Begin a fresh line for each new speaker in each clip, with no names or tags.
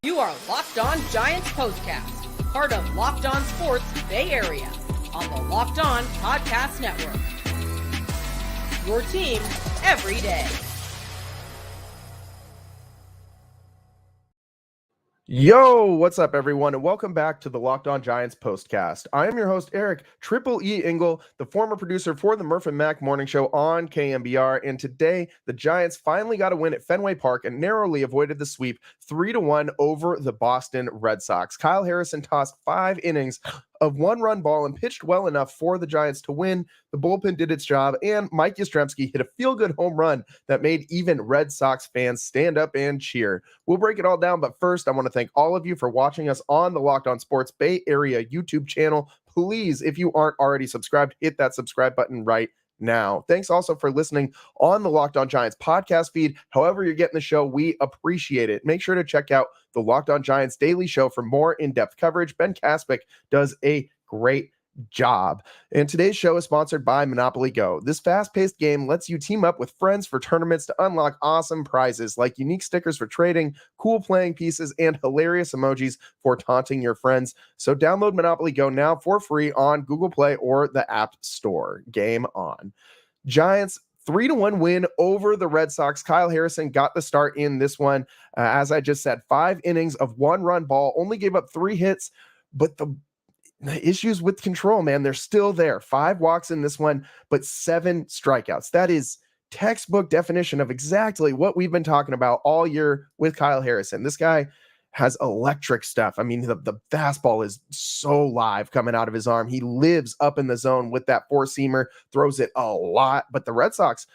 You are Locked On Giants Postcast, part of Locked On Sports Bay Area, on the Locked On Podcast Network. Your team every day.
Yo, what's up, everyone, and welcome back to the Locked On Giants Postcast. I am your host, Eric Triple E Engel, the former producer for the Murph and Mac Morning Show on KMBR, and today the Giants finally got a win at Fenway Park and narrowly avoided the sweep 3-1 over the Boston Red Sox. Kyle Harrison tossed 5 innings of one-run ball and pitched well enough for the Giants to win. The bullpen did its job, and Mike Yastrzemski hit a feel-good home run that made even Red Sox fans stand up and cheer. We'll break it all down, but first, I want to thank all of you for watching us on the Locked On Sports Bay Area YouTube channel. Please, if you aren't already subscribed, hit that subscribe button right now. Thanks also for listening on the Locked On Giants podcast feed. However you're getting the show, we appreciate it. Make sure to check out the Locked On Giants daily show for more in-depth coverage. Ben Kaspick does a great job. And today's show is sponsored by Monopoly Go. This fast-paced game lets you team up with friends for tournaments to unlock awesome prizes like unique stickers for trading, cool playing pieces, and hilarious emojis for taunting your friends. So download Monopoly Go now for free on Google Play or the App Store. Game on. Giants 3-1 win over the Red Sox. Kyle Harrison got the start in this one. As I just said, 5 innings of one-run ball, only gave up 3 hits, but the issues with control, man, they're still there. 5 walks in this one, but 7 strikeouts. That is textbook definition of exactly what we've been talking about all year with Kyle Harrison. This guy has electric stuff. I mean, the fastball is so live coming out of his arm. He lives up in the zone with that four-seamer, throws it a lot, but the Red Sox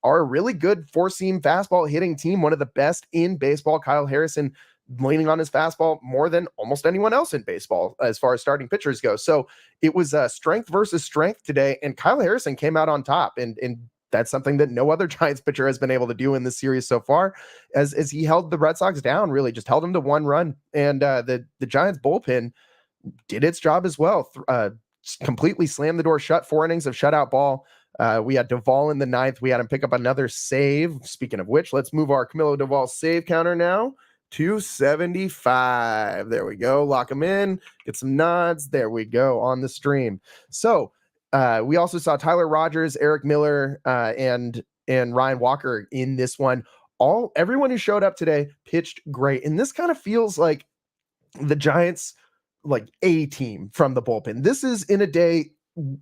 are a really good four-seam fastball hitting team, one of the best in baseball. Kyle Harrison leaning on his fastball more than almost anyone else in baseball as far as starting pitchers go. So it was strength versus strength today, and Kyle Harrison came out on top, and that's something that no other Giants pitcher has been able to do in this series so far, as he held the Red Sox down, really just held them to 1 run. And the Giants bullpen did its job as well. Completely slammed the door shut, 4 innings of shutout ball. We had Duvall in the 9th. We had him pick up another save. Speaking of which, let's move our Camilo Duvall save counter now. 275. There we go. Lock them in. Get some nods. There we go on the stream. So we also saw Tyler Rogers, Eric Miller, and Ryan Walker in this one. Everyone who showed up today pitched great. And this kind of feels like the Giants, like a team from the bullpen. This is in a day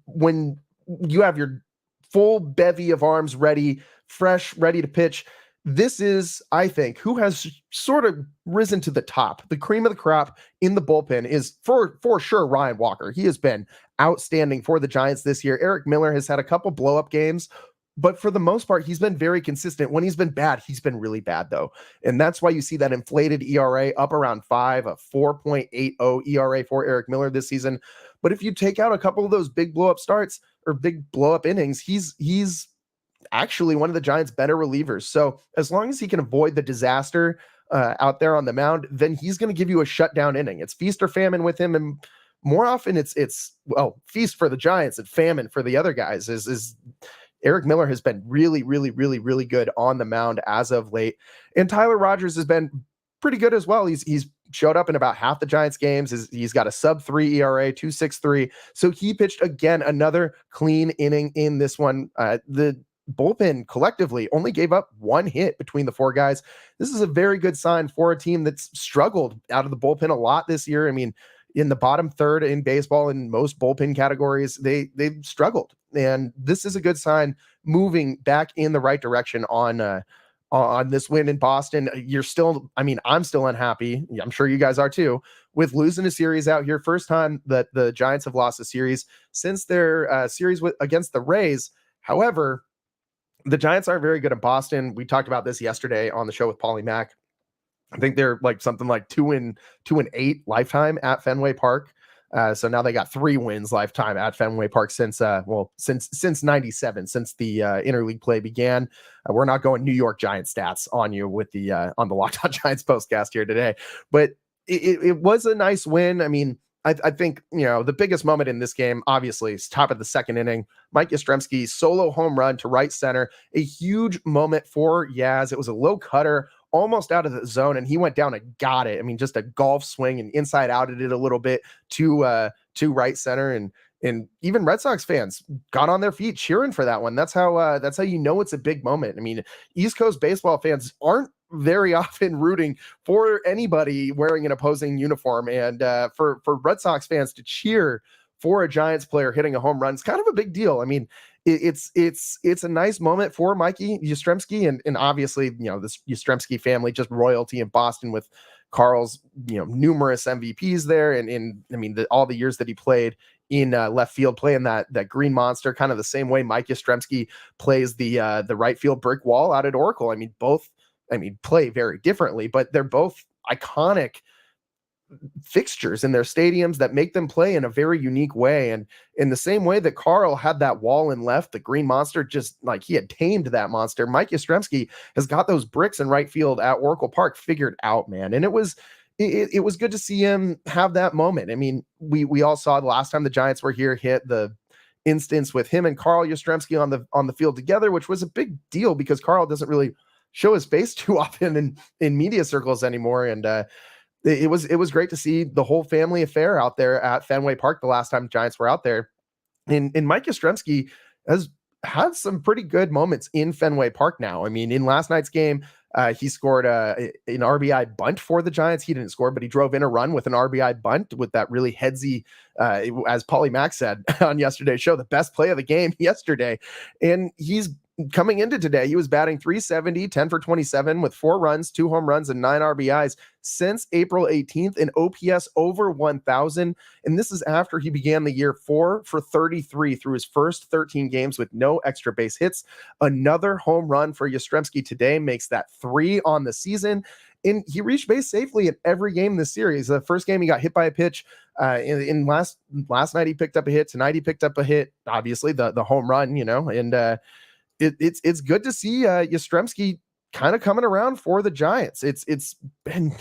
when you have your full bevy of arms ready, fresh, ready to pitch. This is, I think, who has sort of risen to the top. The cream of the crop in the bullpen is for sure Ryan Walker. He has been outstanding for the Giants this year. Eric Miller has had a couple blow-up games, but for the most part, he's been very consistent. When he's been bad, he's been really bad, though. And that's why you see that inflated ERA up around 5, a 4.80 ERA for Eric Miller this season. But if you take out a couple of those big blow-up starts or big blow-up innings, he's actually one of the Giants' better relievers. So as long as he can avoid the disaster out there on the mound, then he's going to give you a shutdown inning. It's feast or famine with him, and more often it's feast for the Giants and famine for the other guys. Is Eric Miller has been really, really, really, really good on the mound as of late, and Tyler Rogers has been pretty good as well. He's showed up in about half the Giants games. He's got a sub-3 ERA, 2.63. So he pitched again another clean inning in this one. The bullpen collectively only gave up 1 hit between the 4 guys. This is a very good sign for a team that's struggled out of the bullpen a lot this year. I mean, in the bottom third in baseball in most bullpen categories, they've struggled, and this is a good sign moving back in the right direction on this win in Boston. I'm still unhappy. I'm sure you guys are too, with losing a series out here. First time that the Giants have lost a series since their series against the Rays. However, the Giants aren't very good in Boston. We talked about this yesterday on the show with Paulie Mack. I think they're something like 2-8 lifetime at Fenway Park. So now they got 3 wins lifetime at Fenway Park since 97, since the interleague play began. We're not going New York Giants stats on you with the on the Locked On Giants postcast here today, but it was a nice win. I mean, I think, the biggest moment in this game, obviously, is top of the second inning. Mike Yastrzemski solo home run to right center, a huge moment for Yaz. It was a low cutter almost out of the zone, and he went down and got it. I mean, just a golf swing and inside outed it a little bit to right center, and even Red Sox fans got on their feet cheering for that one. That's how you know it's a big moment. I mean, East Coast baseball fans aren't very often rooting for anybody wearing an opposing uniform, and for Red Sox fans to cheer for a Giants player hitting a home run is kind of a big deal. I mean, it's a nice moment for Mikey Yastrzemski, and obviously, this Yastrzemski family, just royalty in Boston with Carl's, numerous MVPs there, and I mean, all the years that he played in left field, playing that green monster, kind of the same way Mike Yastrzemski plays the right field brick wall out at Oracle. I mean, both play very differently, but they're both iconic fixtures in their stadiums that make them play in a very unique way. And in the same way that Carl had that wall in left, the green monster, just like he had tamed that monster, Mike Yastrzemski has got those bricks in right field at Oracle Park figured out, man. And it was good to see him have that moment. I mean, we all saw the last time the Giants were here hit the instance with him and Carl Yastrzemski on the field together, which was a big deal because Carl doesn't really show his face too often in media circles anymore. And it was great to see the whole family affair out there at Fenway Park the last time Giants were out there. And Mike Yastrzemski has had some pretty good moments in Fenway Park now. I mean, in last night's game, he scored an RBI bunt for the Giants. He didn't score, but he drove in a run with an RBI bunt with that really headsy, as Paulie Mack said on yesterday's show, the best play of the game yesterday. And he's coming into today, he was batting .370, 10 for 27 with 4 runs, 2 home runs, and 9 RBIs since April 18th, and OPS over 1,000. And this is after he began the year 4 for 33 through his first 13 games with no extra base hits. Another home run for Yastrzemski today makes that 3 on the season. And he reached base safely in every game this series. The first game he got hit by a pitch. In last night he picked up a hit. Tonight he picked up a hit. Obviously the home run, and it's good to see Yastrzemski kind of coming around for the Giants. It's been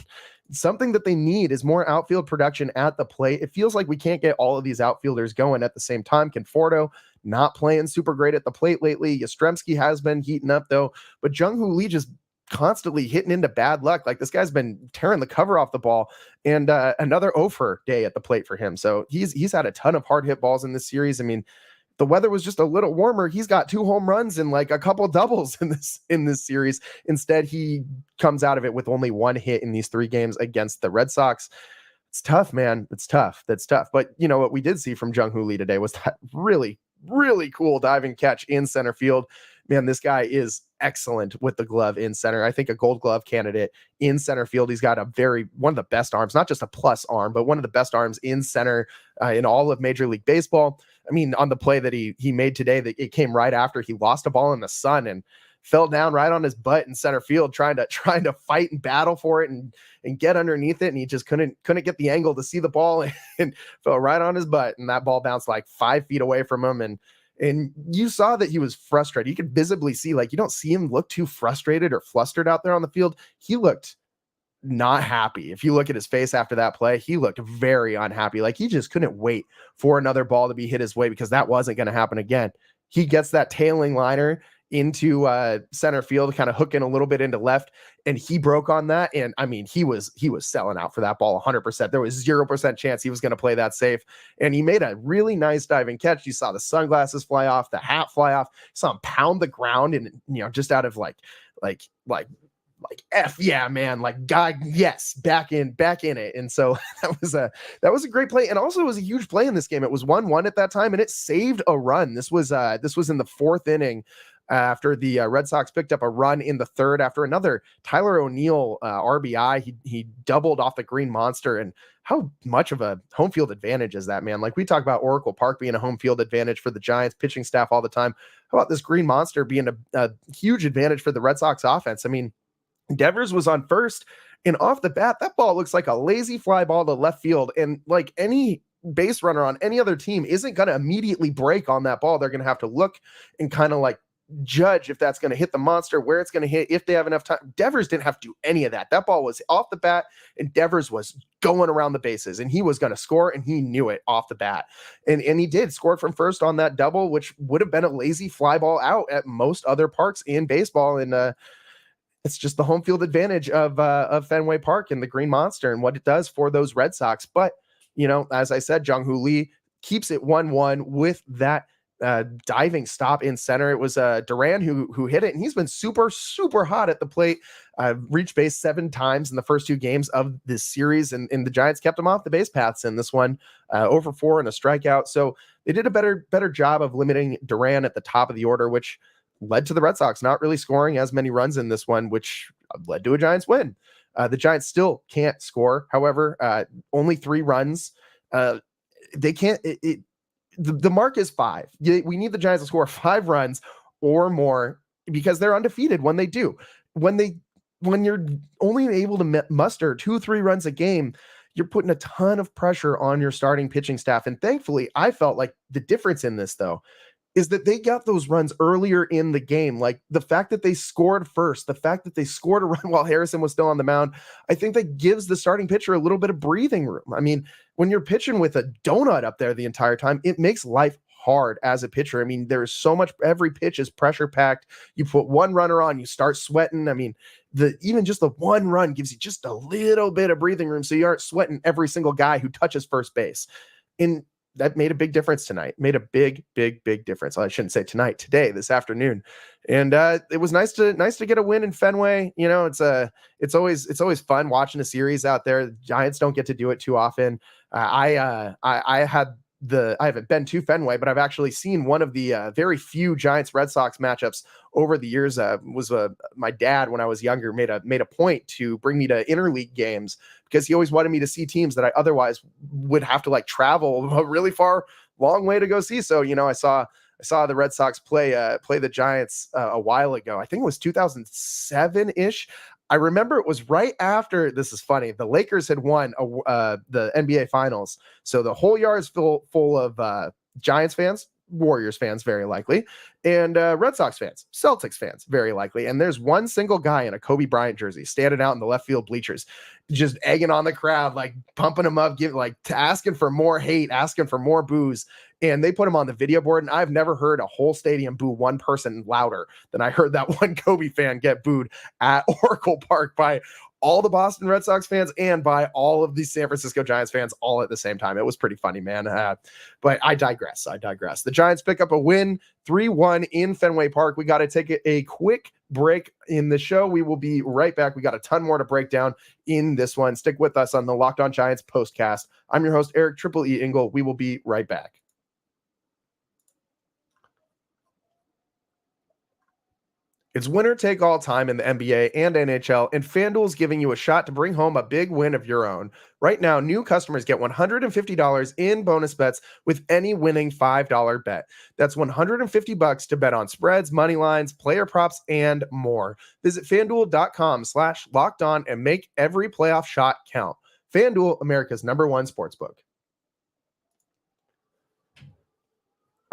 something that they need is more outfield production at the plate. It feels like we can't get all of these outfielders going at the same time. Conforto not playing super great at the plate lately. Yastrzemski has been heating up though, but Jung-Hoo Lee just constantly hitting into bad luck. Like this guy's been tearing the cover off the ball, and another over day at the plate for him. So he's had a ton of hard hit balls in this series. I mean, the weather was just a little warmer. He's got 2 home runs and like a couple doubles in this series. Instead, he comes out of it with only 1 hit in these 3 games against the Red Sox. It's tough, man. It's tough. That's tough. But what we did see from Jung-Hoo Lee today was that really, really cool diving catch in center field. Man, this guy is excellent with the glove in center. I think a Gold Glove candidate in center field. He's got one of the best arms, not just a plus arm, but one of the best arms in center in all of Major League Baseball. I mean, on the play that he made today, that it came right after he lost a ball in the sun and fell down right on his butt in center field, trying to fight and battle for it and get underneath it. And he just couldn't get the angle to see the ball and fell right on his butt. And that ball bounced like 5 feet away from him. And you saw that he was frustrated. You could visibly see, like, you don't see him look too frustrated or flustered out there on the field. He looked not happy. If you look at his face after that play, he looked very unhappy. Like he just couldn't wait for another ball to be hit his way because that wasn't going to happen again. He gets that tailing liner into center field, kind of hooking a little bit into left, and he broke on that. And I mean, he was selling out for that ball 100%. There was 0% chance he was going to play that safe, and he made a really nice diving catch. You saw the sunglasses fly off, the hat fly off. You saw him pound the ground, and just out of like F yeah, man, like God, yes, back in it. And so that was a great play. And also it was a huge play in this game. It was 1-1 at that time, and it saved a run. This was in the 4th inning after the Red Sox picked up a run in the 3rd after another Tyler O'Neill RBI. He doubled off the green monster. And how much of a home field advantage is that, man? Like we talk about Oracle Park being a home field advantage for the Giants pitching staff all the time. How about this green monster being a huge advantage for the Red Sox offense? I mean, Devers was on first, and off the bat, that ball looks like a lazy fly ball to left field. And like any base runner on any other team isn't going to immediately break on that ball. They're going to have to look and kind of like judge if that's going to hit the monster, where it's going to hit, if they have enough time. Devers didn't have to do any of that. That ball was off the bat, and Devers was going around the bases, and he was going to score, and he knew it off the bat. And he did score from first on that double, which would have been a lazy fly ball out at most other parks in baseball. And it's just the home field advantage of Fenway Park and the Green Monster and what it does for those Red Sox. But, as I said, Jung-Hoo Lee keeps it 1-1 with that diving stop in center. It was Duran who hit it, and he's been super, super hot at the plate. Reached base 7 times in the first 2 games of this series, and the Giants kept him off the base paths in this one, over 4 and a strikeout. So they did a better job of limiting Duran at the top of the order, which led to the Red Sox not really scoring as many runs in this one, which led to a Giants win. The Giants still can't score. However, only 3 runs. They can't. The mark is 5. We need the Giants to score 5 runs or more because they're undefeated when they do. When you're only able to muster 2-3 runs a game, you're putting a ton of pressure on your starting pitching staff. And thankfully, I felt like the difference in this, though, is that they got those runs earlier in the game. Like the fact that they scored first, the fact that they scored a run while Harrison was still on the mound, I think that gives the starting pitcher a little bit of breathing room. I mean, when you're pitching with a donut up there the entire time, it makes life hard as a pitcher. I mean, there's so much, every pitch is pressure packed. You put one runner on, you start sweating. I mean, even just the one run gives you just a little bit of breathing room so you aren't sweating every single guy who touches first base. And that made a big difference tonight. Made a big difference. Well, I shouldn't say tonight, today, this afternoon. And it was nice to get a win in Fenway. It's always fun watching a series out there. The Giants don't get to do it too often. I haven't been to Fenway, but I've actually seen one of the very few Giants Red Sox matchups over the years. My dad, when I was younger, made a point to bring me to interleague games because he always wanted me to see teams that I otherwise would have to travel a really long way to go see. So, I saw the Red Sox play the Giants a while ago. I think it was 2007-ish. I remember it was right after, this is funny, the Lakers had won the NBA Finals. So the whole yard is full of Giants fans, Warriors fans, very likely, and Red Sox fans, Celtics fans, very likely. And there's one single guy in a Kobe Bryant jersey standing out in the left field bleachers, just egging on the crowd, pumping them up, asking for more hate, asking for more boos. And they put him on the video board, and I've never heard a whole stadium boo one person louder than I heard that one Kobe fan get booed at Oracle Park by all the Boston Red Sox fans and by all of the San Francisco Giants fans all at the same time. It was pretty funny, man. But I digress. The Giants pick up a win, 3-1 in Fenway Park. We got to take a quick break in the show. We will be right back. We got a ton more to break down in this one. Stick with us on the Locked On Giants postcast. I'm your host, Eric Triple E Engel. We will be right back. It's winner take all time in the NBA and NHL, and FanDuel is giving you a shot to bring home a big win of your own. Right now, new customers get $150 in bonus bets with any winning $5 bet. That's $150 to bet on spreads, money lines, player props, and more. Visit FanDuel.com/lockedon and make every playoff shot count. FanDuel, America's #1 sportsbook.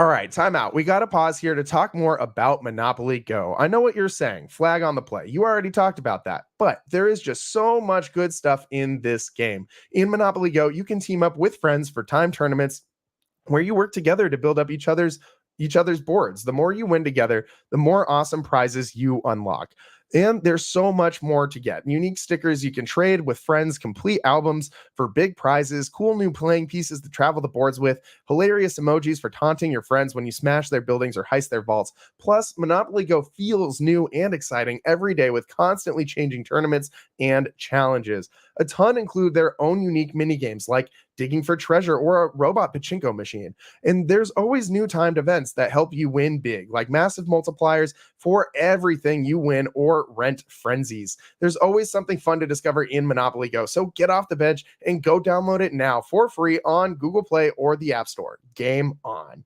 All right, time out. We got to pause here to talk more about Monopoly Go. I know what you're saying. Flag on the play. You already talked about that, but there is just so much good stuff in this game. In Monopoly Go, you can team up with friends for time tournaments where you work together to build up each other's boards. The more you win together, the more awesome prizes you unlock. And there's so much more to get. Unique stickers you can trade with friends, complete albums for big prizes, cool new playing pieces to travel the boards with, hilarious emojis for taunting your friends when you smash their buildings or heist their vaults. Plus, Monopoly Go feels new and exciting every day with constantly changing tournaments and challenges. A ton include their own unique mini games like digging for treasure or a robot pachinko machine. And there's always new timed events that help you win big, like massive multipliers for everything you win or rent frenzies. There's always something fun to discover in Monopoly Go. So get off the bench and go download it now for free on Google Play or the App Store. Game on.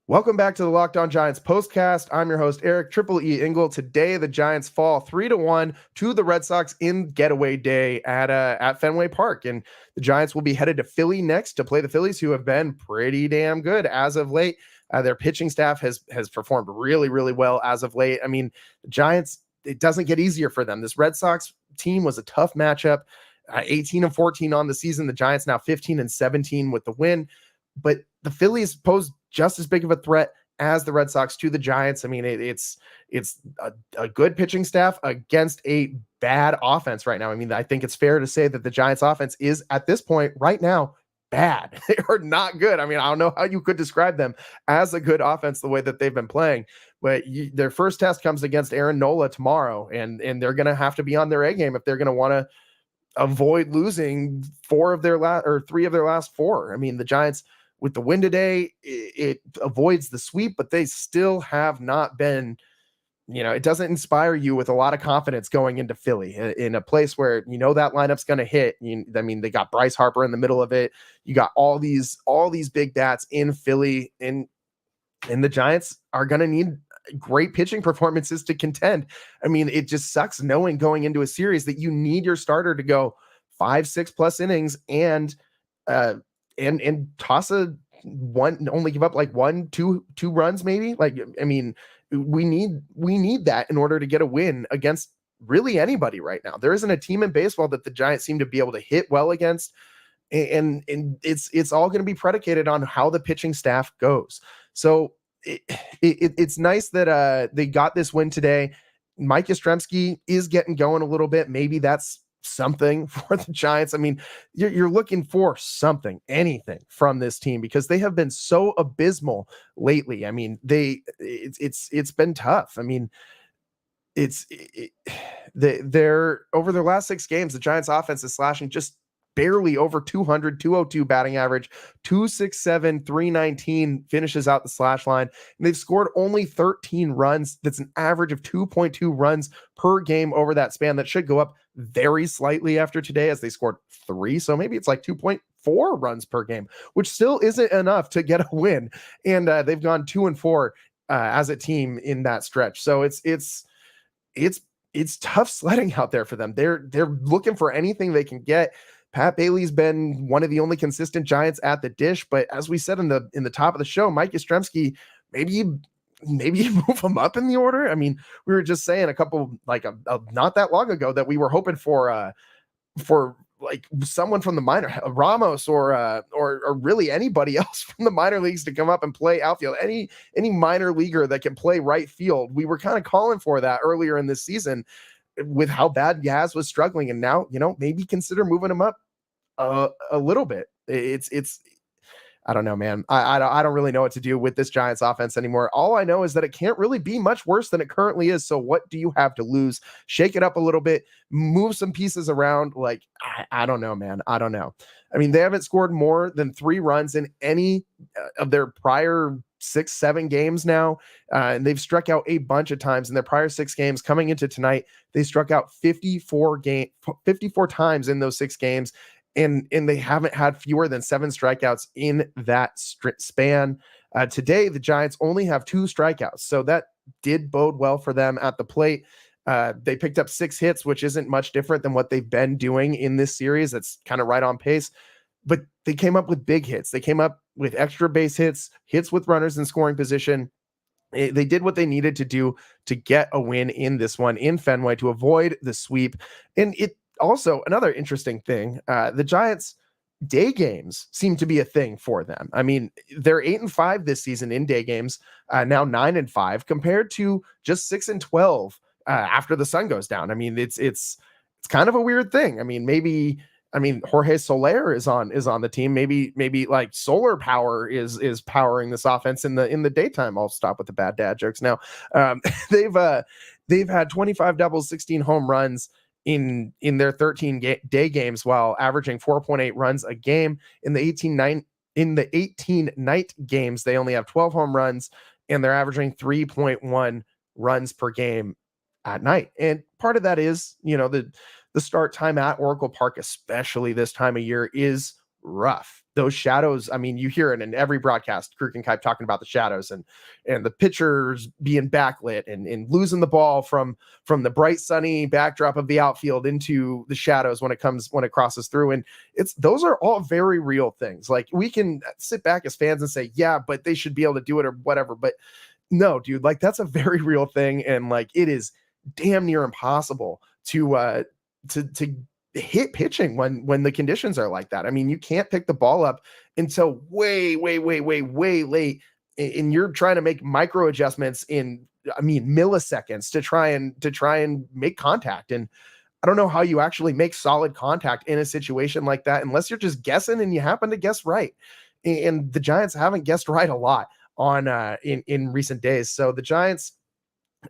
Welcome back to the Locked On Giants postcast. I'm your host, Eric Triple E Engel. Today, the Giants fall 3-1 to the Red Sox in Getaway Day at Fenway Park. And the Giants will be headed to Philly next to play the Phillies, who have been pretty damn good as of late. Their pitching staff has performed really, really well as of late. I mean, the Giants, it doesn't get easier for them. This Red Sox team was a tough matchup. 18-14 on the season. The Giants now 15-17 with the win. But the Phillies pose just as big of a threat as the Red Sox to the Giants. I mean, it's a good pitching staff against a bad offense right now. I mean, I think it's fair to say that the Giants offense is at this point right now bad. They are not good. I mean, I don't know how you could describe them as a good offense the way that they've been playing, but their first test comes against Aaron Nola tomorrow, and they're going to have to be on their A game if they're going to want to avoid losing three of their last four. I mean, the Giants with the win today, it avoids the sweep, but they still have not been, it doesn't inspire you with a lot of confidence going into Philly in a place where, that lineup's going to hit. I mean, they got Bryce Harper in the middle of it. You got all these big bats in Philly, and the Giants are going to need great pitching performances to contend. I mean, it just sucks knowing going into a series that you need your starter to go 5-6 plus innings and toss only give up like 1-2 runs maybe. Like, I mean, we need that in order to get a win against really anybody right now. There isn't a team in baseball that the Giants seem to be able to hit well against, and it's all going to be predicated on how the pitching staff goes. So it's nice that they got this win today. Mike Yastrzemski is getting going a little bit. Maybe that's something for the Giants. I mean, you're looking for something, anything from this team, because they have been so abysmal lately. I mean, it's been tough. I mean, they're over their last 6 games, the Giants offense is slashing just barely over 200, 202 batting average, 267, 319 finishes out the slash line. And they've scored only 13 runs. That's an average of 2.2 runs per game over that span. That should go up very slightly after today as they scored 3. So maybe it's like 2.4 runs per game, which still isn't enough to get a win. And they've gone 2-4 as a team in that stretch. So it's tough sledding out there for them. They're looking for anything they can get. Pat Bailey's been one of the only consistent Giants at the dish, but as we said in the top of the show, Mike Yastrzemski, maybe you move him up in the order. I mean, we were just saying not that long ago that we were hoping for like someone from the minor, Ramos or really anybody else from the minor leagues to come up and play outfield. Any minor leaguer that can play right field. We were kind of calling for that earlier in this season with how bad Yaz was struggling, and now, maybe consider moving him up a little bit. It's I don't know, man. I don't really know what to do with this Giants offense anymore. All I know is that it can't really be much worse than it currently is. So what do you have to lose? Shake it up a little bit, move some pieces around. Like, I don't know, man. I don't know. I mean, they haven't scored more than 3 runs in any of their prior 6-7 games now. And they've struck out a bunch of times in their prior 6 games. Coming into tonight, they struck out 54 times in those 6 games. And they haven't had fewer than 7 strikeouts in that span. Today, the Giants only have 2 strikeouts. So that did bode well for them at the plate. They picked up 6 hits, which isn't much different than what they've been doing in this series. That's kind of right on pace. But they came up with big hits. They came up with extra base hits with runners in scoring position. They did what they needed to do to get a win in this one in Fenway to avoid the sweep. And it also, another interesting thing, the Giants' day games seem to be a thing for them. I mean, they're 8-5 this season in day games, now 9-5 compared to just 6-12 after the sun goes down. I mean, it's kind of a weird thing. I mean, Jorge Soler is on the team. Maybe like solar power is powering this offense in the daytime. I'll stop with the bad dad jokes now. They've had 25 doubles, 16 home runs in their 13 day games, while averaging 4.8 runs a game. In the 18 night games, they only have 12 home runs, and they're averaging 3.1 runs per game at night. And part of that is, the start time at Oracle Park, especially this time of year, is rough. Those shadows, I mean, you hear it in every broadcast, Kirk and Kipe talking about the shadows and the pitchers being backlit and losing the ball from the bright sunny backdrop of the outfield into the shadows when it crosses through. And those are all very real things. Like, we can sit back as fans and say, yeah, but they should be able to do it or whatever. But no, dude, like, that's a very real thing. And like, it is damn near impossible to hit pitching when the conditions are like that. I mean, you can't pick the ball up until way late and you're trying to make micro adjustments in, milliseconds to try and make contact. And I don't know how you actually make solid contact in a situation like that unless you're just guessing and you happen to guess right. And the Giants haven't guessed right a lot on in recent days. So the Giants,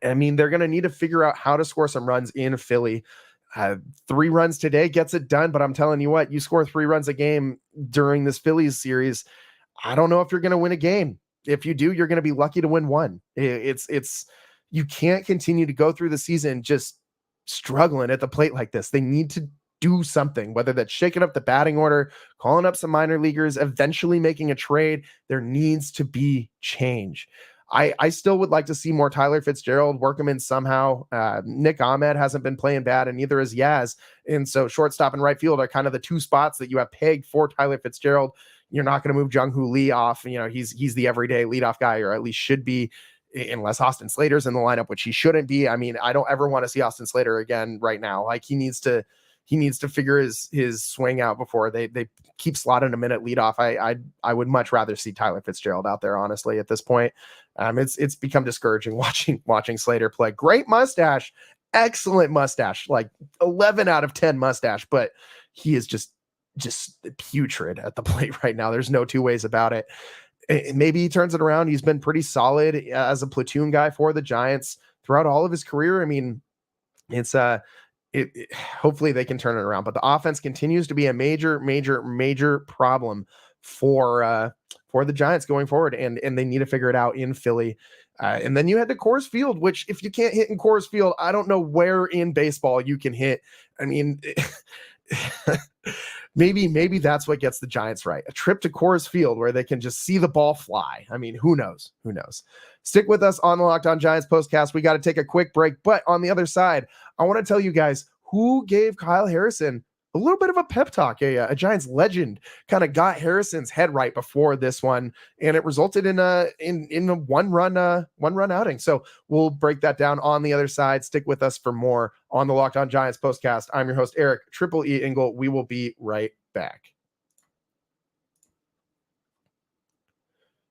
they're going to need to figure out how to score some runs in Philly. 3 runs today gets it done, but I'm telling you what, you score 3 runs a game during this Phillies series, I don't know if you're going to win a game. If you do, you're going to be lucky to win one. It's you can't continue to go through the season just struggling at the plate like this. They need to do something, whether that's shaking up the batting order, calling up some minor leaguers, eventually making a trade. There needs to be change. I still would like to see more Tyler Fitzgerald, work him in somehow. Nick Ahmed hasn't been playing bad, and neither is Yaz. And so shortstop and right field are kind of the 2 spots that you have pegged for Tyler Fitzgerald. You're not going to move Jung-Hoo Lee off. He's the everyday leadoff guy, or at least should be, unless Austin Slater's in the lineup, which he shouldn't be. I don't ever want to see Austin Slater again right now. Like, he needs to figure his swing out before they keep slotting him in at leadoff. I would much rather see Tyler Fitzgerald out there, honestly, at this point. It's become discouraging watching Slater play. Great mustache, excellent mustache, like 11 out of 10 mustache, but he is just putrid at the plate right now. There's no 2 ways about it. Maybe he turns it around. He's been pretty solid as a platoon guy for the Giants throughout all of his career. It's hopefully they can turn it around, but the offense continues to be a major problem for the Giants going forward, and they need to figure it out in Philly. And then you head to Coors Field, which, if you can't hit in Coors Field, I don't know where in baseball you can hit. Maybe that's what gets the Giants right. A trip to Coors Field where they can just see the ball fly. Who knows? Stick with us on the Locked On Giants postcast. We got to take a quick break, but on the other side, I want to tell you guys who gave Kyle Harrison a little bit of a pep talk. A Giants legend kind of got Harrison's head right before this one, and it resulted in a one run outing. So we'll break that down on the other side. Stick with us for more on the Locked On Giants postcast. I'm your host, Eric Triple E Engel. We will be right back.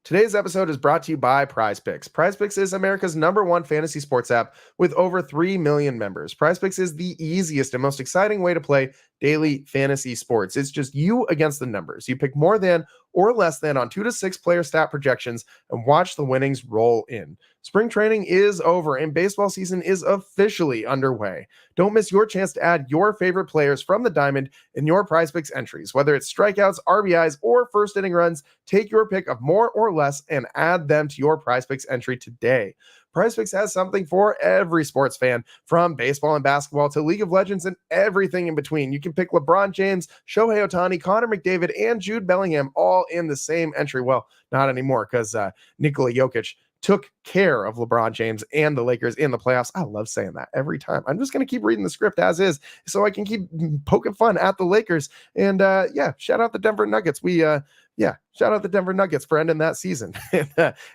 Today's episode is brought to you by PrizePicks. PrizePicks is America's #1 fantasy sports app with over 3 million members. PrizePicks is the easiest and most exciting way to play daily fantasy sports. It's just you against the numbers. You pick more than or less than on 2 to 6 player stat projections and watch the winnings roll in. Spring training is over and baseball season is officially underway. Don't miss your chance to add your favorite players from the diamond in your PrizePicks entries. Whether it's strikeouts, RBIs, or first inning runs, take your pick of more or less and add them to your PrizePicks entry today. PrizePicks has something for every sports fan, from baseball and basketball to League of Legends and everything in between. You can pick LeBron James, Shohei Ohtani, Connor McDavid, and Jude Bellingham all in the same entry. Well, not anymore, because Nikola Jokic took care of LeBron James and the Lakers in the playoffs. I love saying that every time. I'm just going to keep reading the script as is so I can keep poking fun at the Lakers. And shout out the Denver Nuggets. Shout out the Denver Nuggets for ending that season.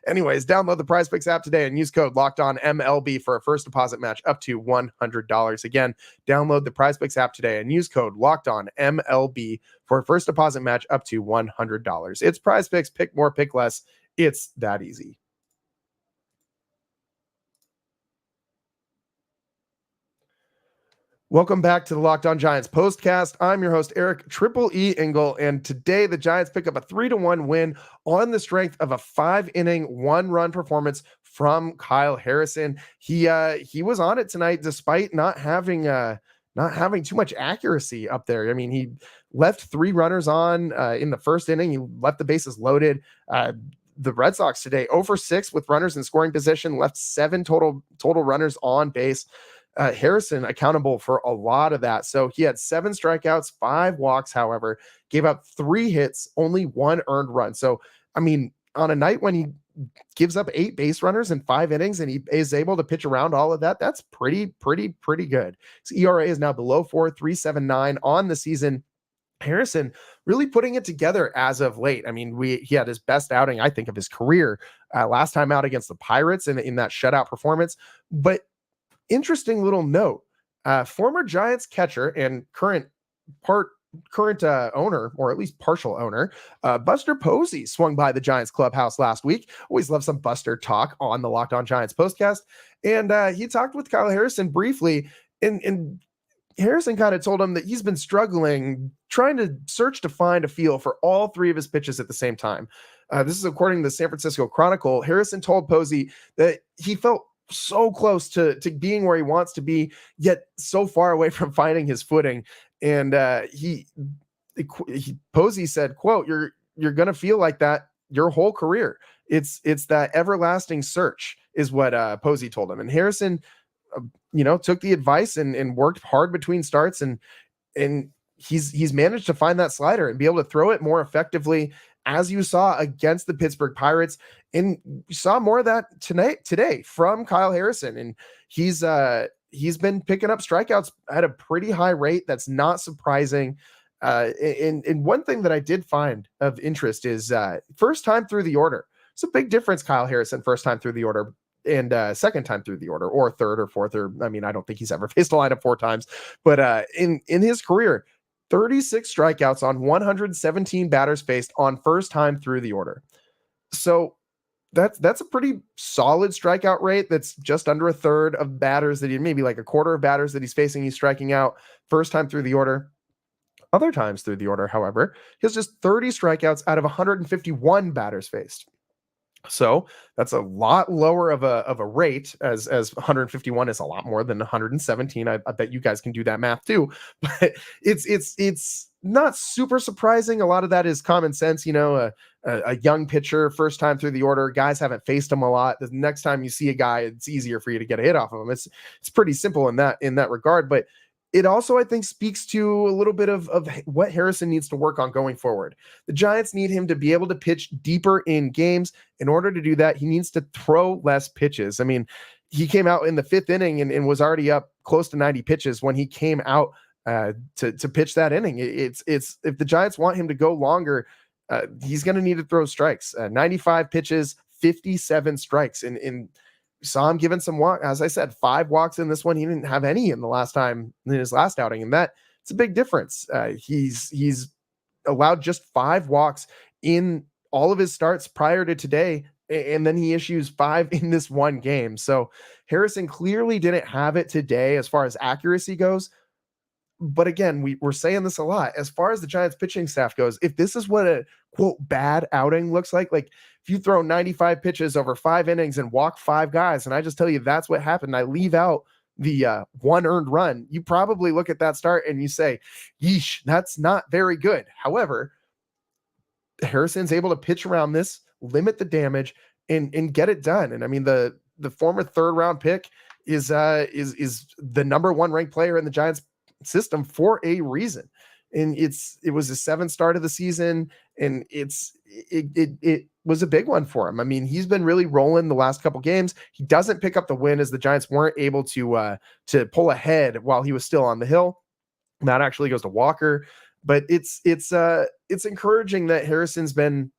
Anyways, download the PrizePicks app today and use code LOCKEDONMLB for a first deposit match up to $100. Again, download the PrizePicks app today and use code LOCKEDONMLB for a first deposit match up to $100. It's PrizePicks. Pick more, pick less. It's that easy. Welcome back to the Locked On Giants postcast. I'm your host, Eric Triple E Engel, and today the Giants pick up a 3-1 win on the strength of a 5-inning, 1-run performance from Kyle Harrison. He was on it tonight despite not having too much accuracy up there. He left 3 runners on in the first inning. He left the bases loaded. The Red Sox today 0 for 6 with runners in scoring position, left 7 total runners on base. Harrison accountable for a lot of that. So he had 7 strikeouts, 5 walks, however, gave up 3 hits, only 1 earned run. So, on a night when he gives up 8 base runners in 5 innings and he is able to pitch around all of that, that's pretty good. His ERA is now below 4, 3.79 on the season. Harrison really putting it together as of late. He had his best outing, I think, of his career last time out against the Pirates in that shutout performance. But interesting little note, former Giants catcher and current part current owner, or at least partial owner, Buster Posey, swung by the Giants clubhouse last week. Always love some Buster talk on the Locked On Giants postcast. And he talked with Kyle Harrison briefly, and Harrison kind of told him that he's been struggling trying to search to find a feel for all three of his pitches at the same time. This is according to the San Francisco Chronicle. Harrison told Posey that he felt so close to being where he wants to be, yet so far away from finding his footing. And Posey said, quote, you're going to feel like that your whole career. It's that everlasting search is what Posey told him. And Harrison, took the advice and worked hard between starts, and he's managed to find that slider and be able to throw it more effectively, as you saw against the Pittsburgh Pirates. And you saw more of that today from Kyle Harrison. And he's been picking up strikeouts at a pretty high rate. That's not surprising. And one thing that I did find of interest is first time through the order. It's a big difference, Kyle Harrison, first time through the order and second time through the order, or third or fourth, or I don't think he's ever faced a lineup 4 times, but in his career, 36 strikeouts on 117 batters faced on first time through the order. So that's a pretty solid strikeout rate. That's just under a third of batters that maybe like a quarter of batters that he's facing, he's striking out first time through the order. Other times through the order, however, he has just 30 strikeouts out of 151 batters faced. So that's a lot lower of a rate, as 151 is a lot more than 117. I bet you guys can do that math too, but it's not super surprising. A lot of that is common sense. A young pitcher, first time through the order, guys haven't faced him a lot. The next time you see a guy, it's easier for you to get a hit off of him. It's pretty simple in that regard, but it also, I think, speaks to a little bit of what Harrison needs to work on going forward. The Giants need him to be able to pitch deeper in games. In order to do that, he needs to throw less pitches. He came out in the 5th inning and was already up close to 90 pitches when he came out to pitch that inning. It's if the Giants want him to go longer, he's going to need to throw strikes. 95 pitches, 57 strikes, and saw him given some walk. As I said, 5 walks in this one. He didn't have any in his last outing. And it's a big difference. He's allowed just 5 walks in all of his starts prior to today. And then he issues 5 in this one game. So Harrison clearly didn't have it today as far as accuracy goes. But again, we're saying this a lot. As far as the Giants pitching staff goes, if this is what a quote bad outing looks like if you throw 95 pitches over 5 innings and walk 5 guys, and I just tell you that's what happened, I leave out the 1 earned run, you probably look at that start and you say, yeesh, that's not very good. However, Harrison's able to pitch around this, limit the damage, and get it done. And the former 3rd round pick is the number 1 ranked player in the Giants system for a reason. And it was his 7th start of the season, and it was a big one for him. He's been really rolling the last couple games. He doesn't pick up the win as the Giants weren't able to pull ahead while he was still on the hill. And that actually goes to Walker, but it's encouraging that Harrison's been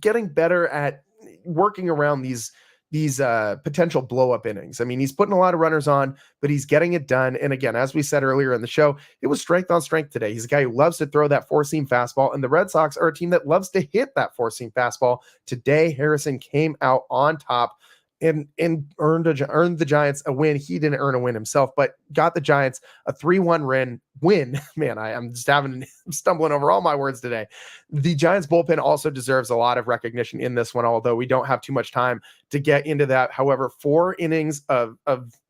getting better at working around these potential blow up innings. He's putting a lot of runners on, but he's getting it done. And again, as we said earlier in the show, it was strength on strength today. He's a guy who loves to throw that 4-seam fastball, and the Red Sox are a team that loves to hit that 4-seam fastball. Today, Harrison came out on top and earned the Giants a win. He didn't earn a win himself, but got the Giants a 3-1 win. Man, I'm stumbling over all my words today. The Giants bullpen also deserves a lot of recognition in this one, although we don't have too much time to get into that. However, 4 innings of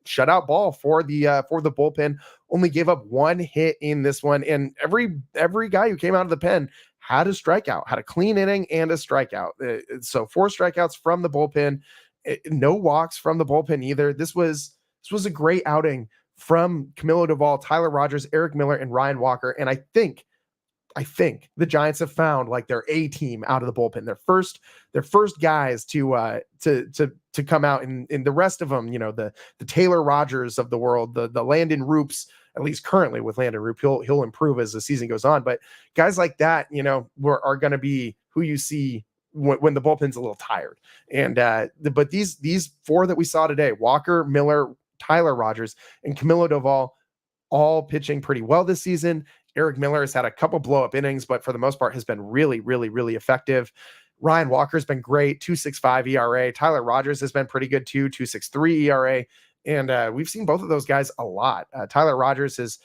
shutout ball for the bullpen, only gave up 1 hit in this one. And every guy who came out of the pen had a strikeout, had a clean inning and a strikeout. So 4 strikeouts from the bullpen. No walks from the bullpen either. This was a great outing from Camilo Doval, Tyler Rogers, Eric Miller, and Ryan Walker. And I think the Giants have found their A team out of the bullpen. Their first guys to come out, and the rest of them, the Taylor Rogers of the world, the Landon Roops, at least currently with Landon Roop, he'll improve as the season goes on. But guys like that, are going to be who you see when the bullpen's a little tired. And but these 4 that we saw today, Walker, Miller, Tyler Rogers, and Camilo Doval, all pitching pretty well this season. Eric Miller has had a couple blow up innings, but for the most part has been really, really, really effective. Ryan Walker's been great, 2.65 ERA. Tyler Rogers has been pretty good too, 2.63 ERA. And we've seen both of those guys a lot. Tyler Rogers has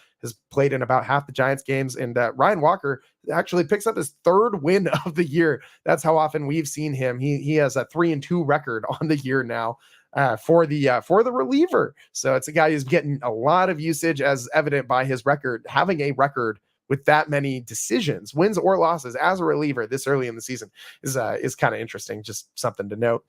played in about half the Giants games, and Ryan Walker actually picks up his third win of the year. That's how often we've seen him. He has a 3-2 record on the year now for the reliever. So it's a guy who's getting a lot of usage, as evident by his record, having a record with that many decisions, wins or losses as a reliever this early in the season is kind of interesting. Just something to note.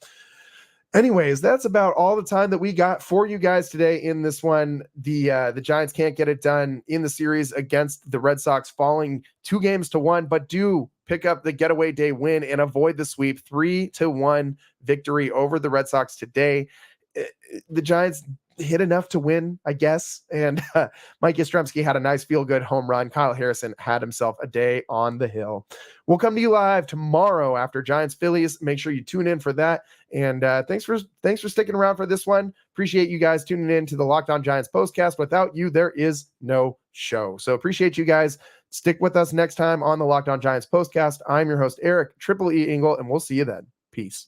Anyways, that's about all the time that we got for you guys today in this one. The Giants can't get it done in the series against the Red Sox, falling 2-1, but do pick up the getaway day win and avoid the sweep. 3-1 victory over the Red Sox today. The Giants hit enough to win, I guess. And Mike Yastrzemski had a nice feel-good home run. Kyle Harrison had himself a day on the hill. We'll come to you live tomorrow after Giants Phillies. Make sure you tune in for that. And thanks for sticking around for this one. Appreciate you guys tuning in to the Locked On Giants postcast. Without you, there is no show. So appreciate you guys. Stick with us next time on the Locked On Giants postcast. I'm your host, Eric Triple E Engel, and we'll see you then. Peace.